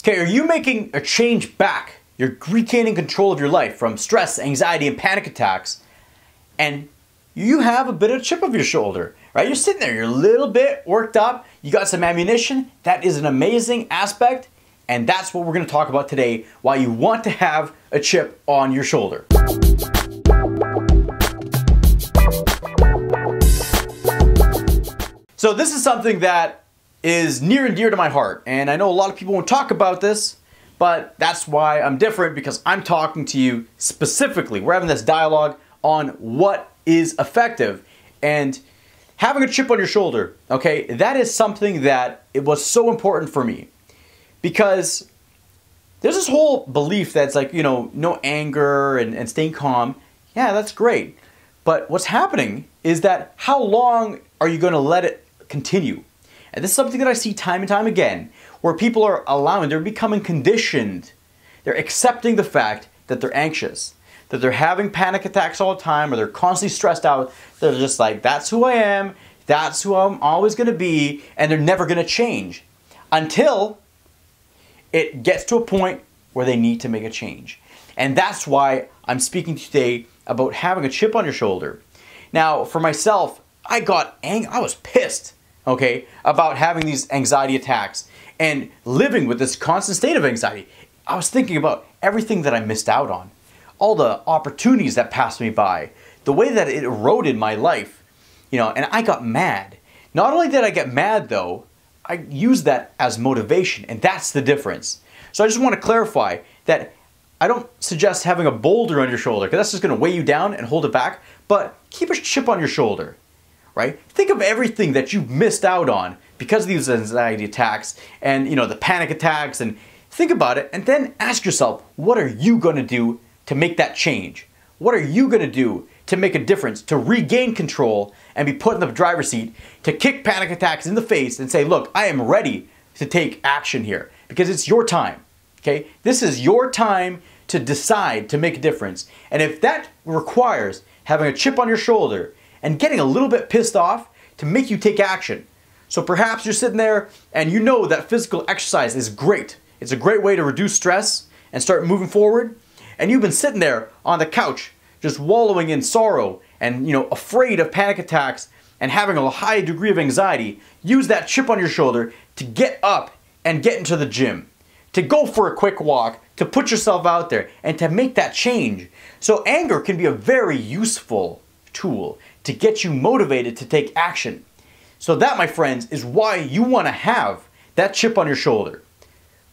Okay, are you making a change back? You're regaining control of your life from stress, anxiety, and panic attacks, and you have a bit of a chip on your shoulder, right? You're sitting there, you're a little bit worked up, you got some ammunition. That is an amazing aspect, and that's what we're gonna talk about today, why you want to have a chip on your shoulder. So this is something that is near and dear to my heart, and I know a lot of people won't talk about this, but that's why I'm different, because I'm talking to you specifically. We're having this dialogue on what is effective, and having a chip on your shoulder, okay, that is something that it was so important for me, because there's this whole belief that's like, you know, no anger and staying calm. Yeah, that's great, but what's happening is that how long are you going to let it continue? And this is something that I see time and time again, where people are they're becoming conditioned. They're accepting the fact that they're anxious, that they're having panic attacks all the time, or they're constantly stressed out. They're just like, that's who I am, that's who I'm always going to be, and they're never going to change until it gets to a point where they need to make a change. And that's why I'm speaking today about having a chip on your shoulder. Now, for myself, I was pissed, okay, about having these anxiety attacks and living with this constant state of anxiety. I was thinking about everything that I missed out on, all the opportunities that passed me by, the way that it eroded my life, you know, and I got mad. Not only did I get mad though, I used that as motivation, and that's the difference. So I just want to clarify that I don't suggest having a boulder on your shoulder, because that's just going to weigh you down and hold it back, but keep a chip on your shoulder. Right? Think of everything that you missed out on because of these anxiety attacks and, you know, the panic attacks, and think about it, and then ask yourself, what are you going to do to make that change? What are you going to do to make a difference, to regain control and be put in the driver's seat, to kick panic attacks in the face and say, look, I am ready to take action here, because it's your time. Okay? This is your time to decide to make a difference. And if that requires having a chip on your shoulder and getting a little bit pissed off to make you take action. So perhaps you're sitting there and you know that physical exercise is great. It's a great way to reduce stress and start moving forward. And you've been sitting there on the couch just wallowing in sorrow and, you know, afraid of panic attacks and having a high degree of anxiety. Use that chip on your shoulder to get up and get into the gym, to go for a quick walk, to put yourself out there and to make that change. So anger can be a very useful tool to get you motivated to take action. So that, my friends, is why you want to have that chip on your shoulder.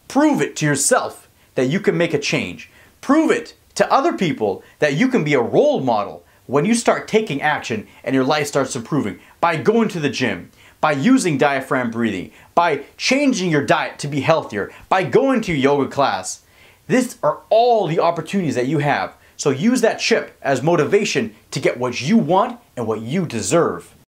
Prove it to yourself that you can make a change. Prove it to other people that you can be a role model when you start taking action and your life starts improving, by going to the gym, by using diaphragm breathing, by changing your diet to be healthier, by going to your yoga class. These are all the opportunities that you have. So use that chip as motivation to get what you want and what you deserve.